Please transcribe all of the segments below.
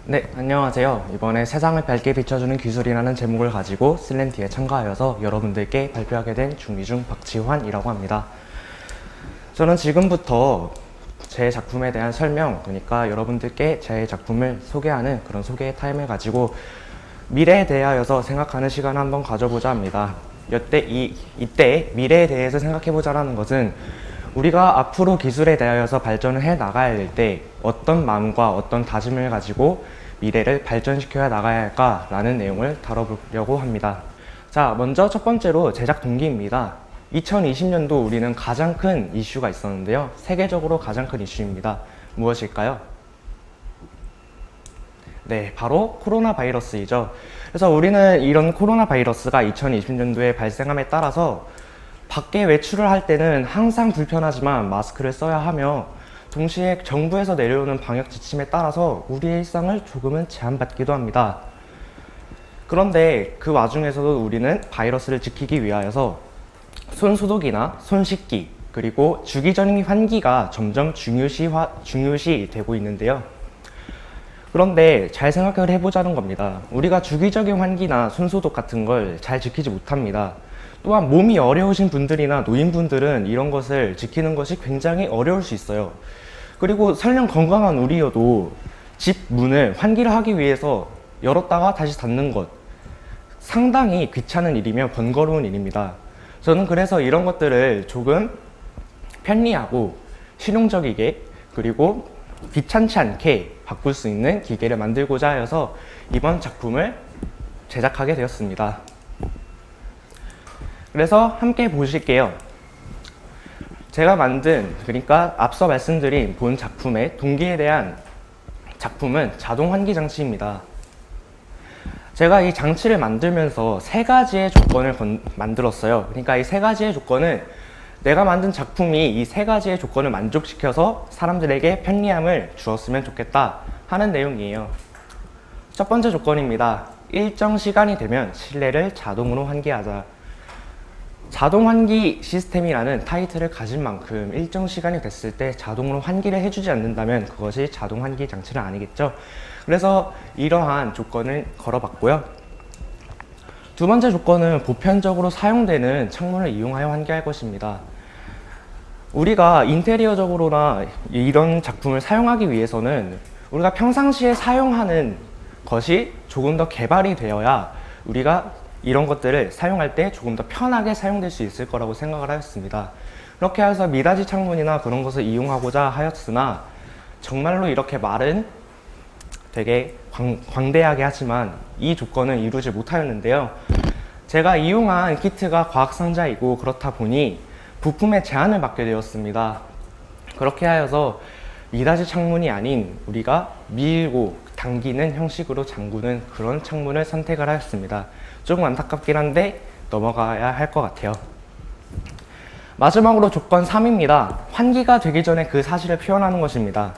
네, 안녕하세요. 이번에 세상을 밝게 비춰주는 기술이라는 제목을 가지고 슬램티에 참가하여서 여러분들께 발표하게 된 중미중 박지환이라고 합니다. 저는 지금부터 제 작품에 대한 설명, 그러니까 여러분들께 제 작품을 소개하는 그런 소개 타임을 가지고 미래에 대하여서 생각하는 시간을 한번 가져보자 합니다. 이때 미래에 대해서 생각해보자라는 것은 우리가 앞으로 기술에 대하여서 발전을 해 나가야 할 때 어떤 마음과 어떤 다짐을 가지고 미래를 발전시켜야 나가야 할까라는 내용을 다뤄보려고 합니다. 자, 먼저 첫 번째로 제작 동기입니다. 2020년도 우리는 가장 큰 이슈가 있었는데요. 세계적으로 가장 큰 이슈입니다. 무엇일까요? 네, 바로 코로나 바이러스이죠. 그래서 우리는 이런 코로나 바이러스가 2020년도에 발생함에 따라서 밖에 외출을 할 때는 항상 불편하지만 마스크를 써야 하며 동시에 정부에서 내려오는 방역 지침에 따라서 우리의 일상을 조금은 제한받기도 합니다. 그런데 그 와중에서도 우리는 바이러스를 지키기 위하여서 손 소독이나 손 씻기, 그리고 주기적인 환기가 점점 중요시 되고 있는데요. 그런데 잘 생각을 해보자는 겁니다. 우리가 주기적인 환기나 손 소독 같은 걸 잘 지키지 못합니다. 또한 몸이 어려우신 분들이나 노인분들은 이런 것을 지키는 것이 굉장히 어려울 수 있어요. 그리고 설령 건강한 우리여도 집 문을 환기를 하기 위해서 열었다가 다시 닫는 것, 상당히 귀찮은 일이며 번거로운 일입니다. 저는 그래서 이런 것들을 조금 편리하고 실용적이게, 그리고 귀찮지 않게 바꿀 수 있는 기계를 만들고자 하여서 이번 작품을 제작하게 되었습니다. 그래서 함께 보실게요. 제가 만든, 그러니까 앞서 말씀드린 본 작품의 동기에 대한 작품은 자동 환기 장치입니다. 제가 이 장치를 만들면서 세 가지의 조건을 만들었어요. 그러니까 이 세 가지의 조건은 내가 만든 작품이 이 세 가지의 조건을 만족시켜서 사람들에게 편리함을 주었으면 좋겠다 하는 내용이에요. 첫 번째 조건입니다. 일정 시간이 되면 실내를 자동으로 환기하자. 자동 환기 시스템이라는 타이틀을 가진 만큼 일정 시간이 됐을 때 자동으로 환기를 해주지 않는다면 그것이 자동 환기 장치는 아니겠죠. 그래서 이러한 조건을 걸어봤고요. 두 번째 조건은 보편적으로 사용되는 창문을 이용하여 환기할 것입니다. 우리가 인테리어적으로나 이런 작품을 사용하기 위해서는 우리가 평상시에 사용하는 것이 조금 더 개발이 되어야 우리가 이런 것들을 사용할 때 조금 더 편하게 사용될 수 있을 거라고 생각을 하였습니다. 그렇게 해서 미닫이 창문이나 그런 것을 이용하고자 하였으나 정말로 이렇게 말은 되게 광대하게 하지만 이 조건은 이루지 못하였는데요. 제가 이용한 키트가 과학상자이고 그렇다 보니 부품에 제한을 받게 되었습니다. 그렇게 하여서 미닫이 창문이 아닌 우리가 밀고 당기는 형식으로 잠그는 그런 창문을 선택을 하였습니다. 조금 안타깝긴 한데 넘어가야 할 것 같아요. 마지막으로 조건 3입니다. 환기가 되기 전에 그 사실을 표현하는 것입니다.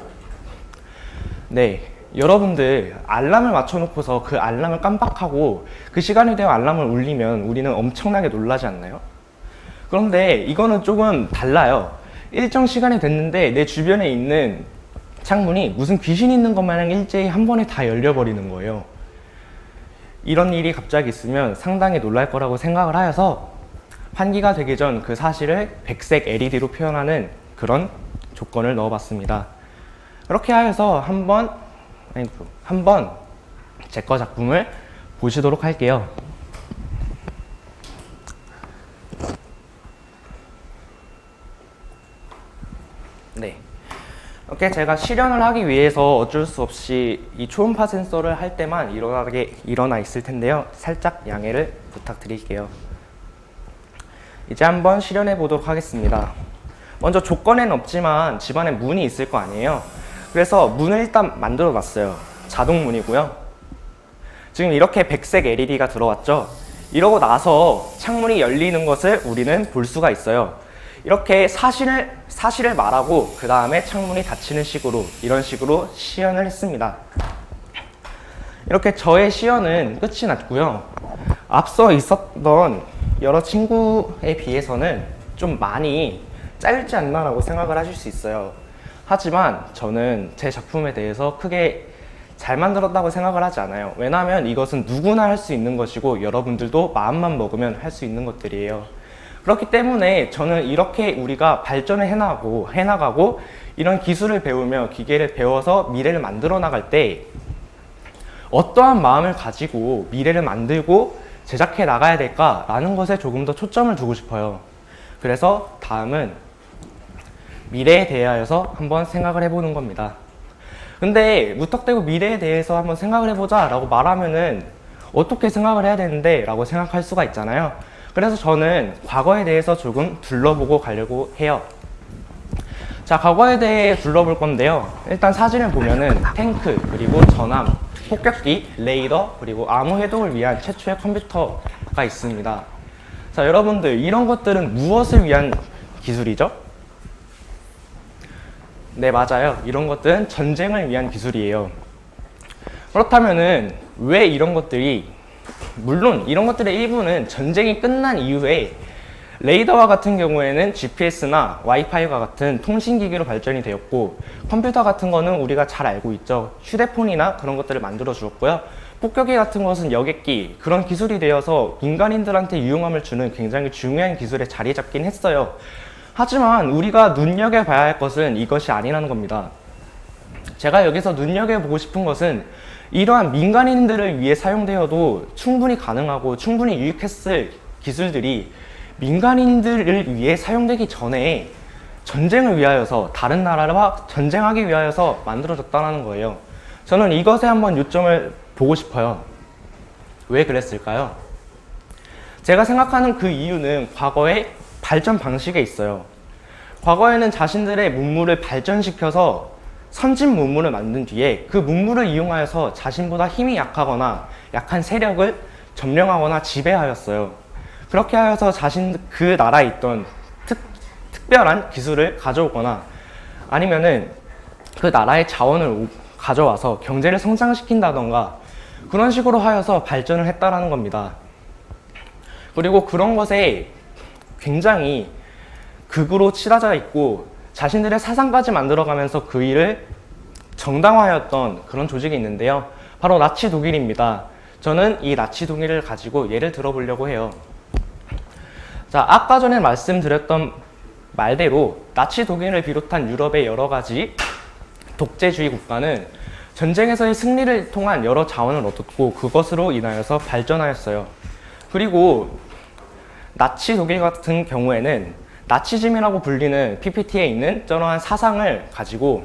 네, 여러분들 알람을 맞춰놓고서 그 알람을 깜빡하고 그 시간이 되어 알람을 울리면 우리는 엄청나게 놀라지 않나요? 그런데 이거는 조금 달라요. 일정 시간이 됐는데 내 주변에 있는 창문이 무슨 귀신 있는 것 마냥 일제히 한 번에 다 열려버리는 거예요. 이런 일이 갑자기 있으면 상당히 놀랄 거라고 생각을 하여서 환기가 되기 전 그 사실을 백색 LED로 표현하는 그런 조건을 넣어봤습니다. 그렇게 하여서 한번 제 거 작품을 보시도록 할게요. 네, 이렇게 제가 실현을 하기 위해서 어쩔 수 없이 이 초음파 센서를 할 때만 일어나 있을 텐데요. 살짝 양해를 부탁드릴게요. 이제 한번 실현해 보도록 하겠습니다. 먼저 조건에는 없지만 집안에 문이 있을 거 아니에요. 그래서 문을 일단 만들어 놨어요. 자동 문이고요. 지금 이렇게 백색 LED가 들어왔죠. 이러고 나서 창문이 열리는 것을 우리는 볼 수가 있어요. 이렇게 사실을 말하고 그 다음에 창문이 닫히는 식으로, 이런 식으로 시연을 했습니다. 이렇게 저의 시연은 끝이 났고요. 앞서 있었던 여러 친구에 비해서는 좀 많이 짧지 않나라고 생각을 하실 수 있어요. 하지만 저는 제 작품에 대해서 크게 잘 만들었다고 생각을 하지 않아요. 왜냐하면 이것은 누구나 할 수 있는 것이고 여러분들도 마음만 먹으면 할 수 있는 것들이에요. 그렇기 때문에 저는 이렇게 우리가 발전을 해나가고 이런 기술을 배우며 기계를 배워서 미래를 만들어 나갈 때 어떠한 마음을 가지고 미래를 만들고 제작해 나가야 될까라는 것에 조금 더 초점을 두고 싶어요. 그래서 다음은 미래에 대하여서 한번 생각을 해보는 겁니다. 근데 무턱대고 미래에 대해서 한번 생각을 해보자 라고 말하면은 어떻게 생각을 해야 되는데 라고 생각할 수가 있잖아요. 그래서 저는 과거에 대해서 조금 둘러보고 가려고 해요. 자, 과거에 대해 둘러볼 건데요. 일단 사진을 보면은 탱크, 그리고 전함, 폭격기, 레이더, 그리고 암호 해독을 위한 최초의 컴퓨터가 있습니다. 자, 여러분들 이런 것들은 무엇을 위한 기술이죠? 네, 맞아요. 이런 것들은 전쟁을 위한 기술이에요. 그렇다면은 왜 이런 것들이, 물론 이런 것들의 일부는 전쟁이 끝난 이후에 레이더와 같은 경우에는 GPS나 와이파이와 같은 통신기기로 발전이 되었고, 컴퓨터 같은 거는 우리가 잘 알고 있죠. 휴대폰이나 그런 것들을 만들어 주었고요. 폭격기 같은 것은 여객기, 그런 기술이 되어서 민간인들한테 유용함을 주는 굉장히 중요한 기술에 자리 잡긴 했어요. 하지만 우리가 눈여겨봐야 할 것은 이것이 아니라는 겁니다. 제가 여기서 눈여겨보고 싶은 것은 이러한 민간인들을 위해 사용되어도 충분히 가능하고 충분히 유익했을 기술들이 민간인들을 위해 사용되기 전에 전쟁을 위하여서, 다른 나라와 전쟁하기 위하여서 만들어졌다는 거예요. 저는 이것에 한번 요점을 보고 싶어요. 왜 그랬을까요? 제가 생각하는 그 이유는 과거의 발전 방식에 있어요. 과거에는 자신들의 문물을 발전시켜서 선진 문물을 만든 뒤에 그 문물을 이용하여서 자신보다 힘이 약하거나 약한 세력을 점령하거나 지배하였어요. 그렇게 하여서 그 나라에 있던 특별한 기술을 가져오거나 아니면은 그 나라의 자원을 가져와서 경제를 성장시킨다던가 그런 식으로 하여서 발전을 했다라는 겁니다. 그리고 그런 것에 굉장히 극으로 치닫아 있고 자신들의 사상까지 만들어가면서 그 일을 정당화하였던 그런 조직이 있는데요. 바로 나치 독일입니다. 저는 이 나치 독일을 가지고 예를 들어보려고 해요. 자, 아까 전에 말씀드렸던 말대로 나치 독일을 비롯한 유럽의 여러 가지 독재주의 국가는 전쟁에서의 승리를 통한 여러 자원을 얻었고 그것으로 인하여서 발전하였어요. 그리고 나치 독일 같은 경우에는 나치즘이라고 불리는 PPT에 있는 저러한 사상을 가지고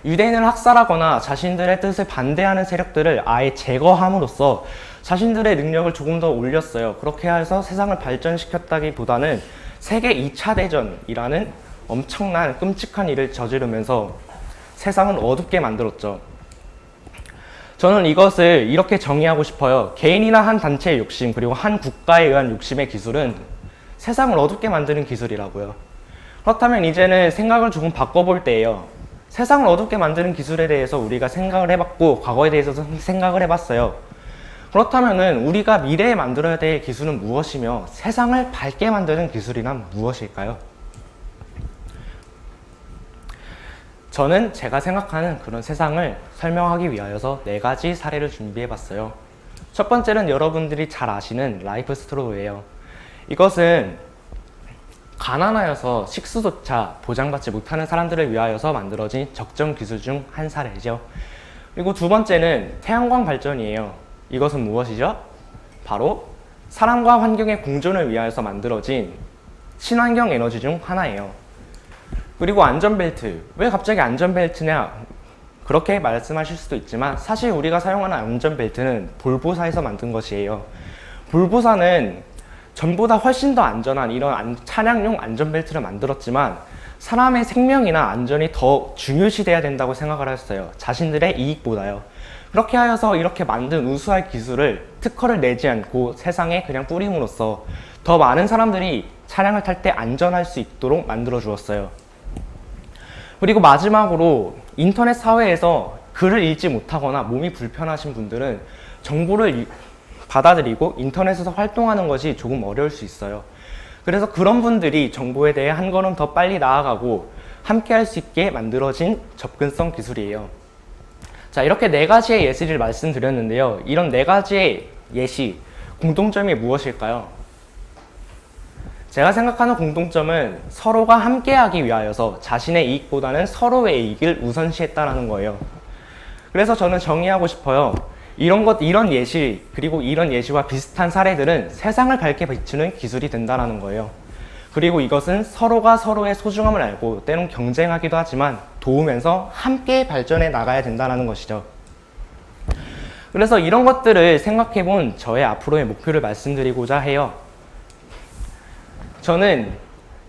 유대인을 학살하거나 자신들의 뜻을 반대하는 세력들을 아예 제거함으로써 자신들의 능력을 조금 더 올렸어요. 그렇게 해서 세상을 발전시켰다기보다는 세계 2차 대전이라는 엄청난 끔찍한 일을 저지르면서 세상을 어둡게 만들었죠. 저는 이것을 이렇게 정의하고 싶어요. 개인이나 한 단체의 욕심, 그리고 한 국가에 의한 욕심의 기술은 세상을 어둡게 만드는 기술이라고요. 그렇다면 이제는 생각을 조금 바꿔볼 때예요. 세상을 어둡게 만드는 기술에 대해서 우리가 생각을 해봤고 과거에 대해서도 생각을 해봤어요. 그렇다면 우리가 미래에 만들어야 될 기술은 무엇이며 세상을 밝게 만드는 기술이란 무엇일까요? 저는 제가 생각하는 그런 세상을 설명하기 위하여서 4가지 사례를 준비해봤어요. 첫 번째는 여러분들이 잘 아시는 라이프 스트로우예요. 이것은 가난하여서 식수조차 보장받지 못하는 사람들을 위하여서 만들어진 적정 기술 중 한 사례죠. 그리고 두 번째는 태양광 발전이에요. 이것은 무엇이죠? 바로 사람과 환경의 공존을 위하여서 만들어진 친환경 에너지 중 하나예요. 그리고 안전벨트. 왜 갑자기 안전벨트냐? 그렇게 말씀하실 수도 있지만 사실 우리가 사용하는 안전벨트는 볼보사에서 만든 것이에요. 볼보사는 전보다 훨씬 더 안전한 이런 차량용 안전벨트를 만들었지만 사람의 생명이나 안전이 더 중요시돼야 된다고 생각을 했어요. 자신들의 이익보다요. 그렇게 하여서 이렇게 만든 우수한 기술을 특허를 내지 않고 세상에 그냥 뿌림으로써 더 많은 사람들이 차량을 탈 때 안전할 수 있도록 만들어 주었어요. 그리고 마지막으로 인터넷 사회에서 글을 읽지 못하거나 몸이 불편하신 분들은 정보를 받아들이고 인터넷에서 활동하는 것이 조금 어려울 수 있어요. 그래서 그런 분들이 정보에 대해 한 걸음 더 빨리 나아가고 함께 할 수 있게 만들어진 접근성 기술이에요. 자, 이렇게 네 가지의 예시를 말씀드렸는데요. 이런 네 가지의 예시, 공통점이 무엇일까요? 제가 생각하는 공통점은 서로가 함께하기 위하여서 자신의 이익보다는 서로의 이익을 우선시했다는 거예요. 그래서 저는 정의하고 싶어요. 이런 예시, 그리고 이런 예시와 비슷한 사례들은 세상을 밝게 비추는 기술이 된다는 거예요. 그리고 이것은 서로가 서로의 소중함을 알고 때론 경쟁하기도 하지만 도우면서 함께 발전해 나가야 된다는 것이죠. 그래서 이런 것들을 생각해 본 저의 앞으로의 목표를 말씀드리고자 해요. 저는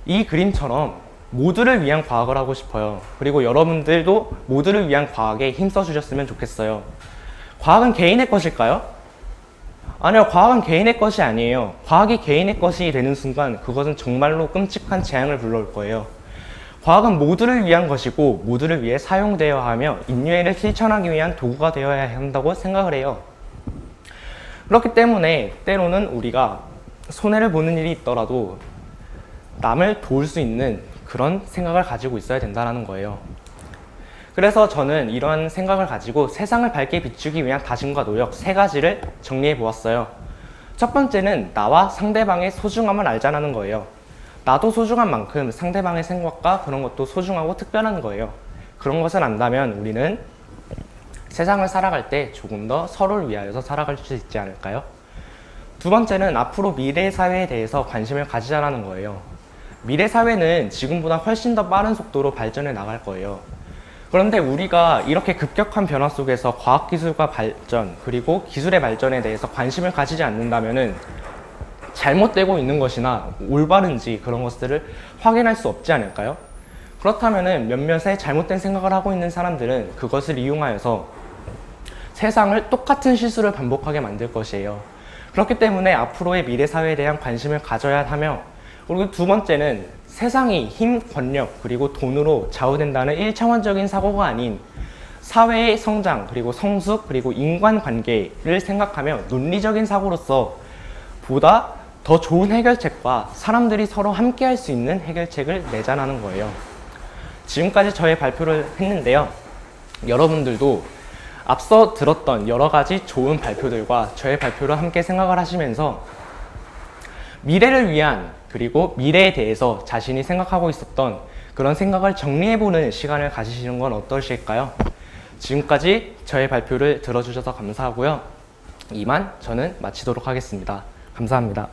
이 그림처럼 모두를 위한 과학을 하고 싶어요. 그리고 여러분들도 모두를 위한 과학에 힘써 주셨으면 좋겠어요. 과학은 개인의 것일까요? 아니요, 과학은 개인의 것이 아니에요. 과학이 개인의 것이 되는 순간 그것은 정말로 끔찍한 재앙을 불러올 거예요. 과학은 모두를 위한 것이고 모두를 위해 사용되어야 하며 인류애를 실천하기 위한 도구가 되어야 한다고 생각을 해요. 그렇기 때문에 때로는 우리가 손해를 보는 일이 있더라도 남을 도울 수 있는 그런 생각을 가지고 있어야 된다는 거예요. 그래서 저는 이런 생각을 가지고 세상을 밝게 비추기 위한 다짐과 노력 세 가지를 정리해 보았어요. 첫 번째는 나와 상대방의 소중함을 알자는 거예요. 나도 소중한 만큼 상대방의 생각과 그런 것도 소중하고 특별한 거예요. 그런 것을 안다면 우리는 세상을 살아갈 때 조금 더 서로를 위하여서 살아갈 수 있지 않을까요? 두 번째는 앞으로 미래 사회에 대해서 관심을 가지자라는 거예요. 미래 사회는 지금보다 훨씬 더 빠른 속도로 발전해 나갈 거예요. 그런데 우리가 이렇게 급격한 변화 속에서 과학기술과 발전, 그리고 기술의 발전에 대해서 관심을 가지지 않는다면 잘못되고 있는 것이나 올바른지 그런 것들을 확인할 수 없지 않을까요? 그렇다면 몇몇의 잘못된 생각을 하고 있는 사람들은 그것을 이용하여서 세상을 똑같은 실수를 반복하게 만들 것이에요. 그렇기 때문에 앞으로의 미래 사회에 대한 관심을 가져야 하며, 그리고 두 번째는 세상이 힘, 권력, 그리고 돈으로 좌우된다는 1차원적인 사고가 아닌 사회의 성장, 그리고 성숙, 그리고 인간관계를 생각하며 논리적인 사고로서 보다 더 좋은 해결책과 사람들이 서로 함께 할 수 있는 해결책을 내자는 거예요. 지금까지 저의 발표를 했는데요. 여러분들도 앞서 들었던 여러 가지 좋은 발표들과 저의 발표를 함께 생각을 하시면서 미래를 위한, 그리고 미래에 대해서 자신이 생각하고 있었던 그런 생각을 정리해보는 시간을 가지시는 건 어떠실까요? 지금까지 저의 발표를 들어주셔서 감사하고요. 이만 저는 마치도록 하겠습니다. 감사합니다.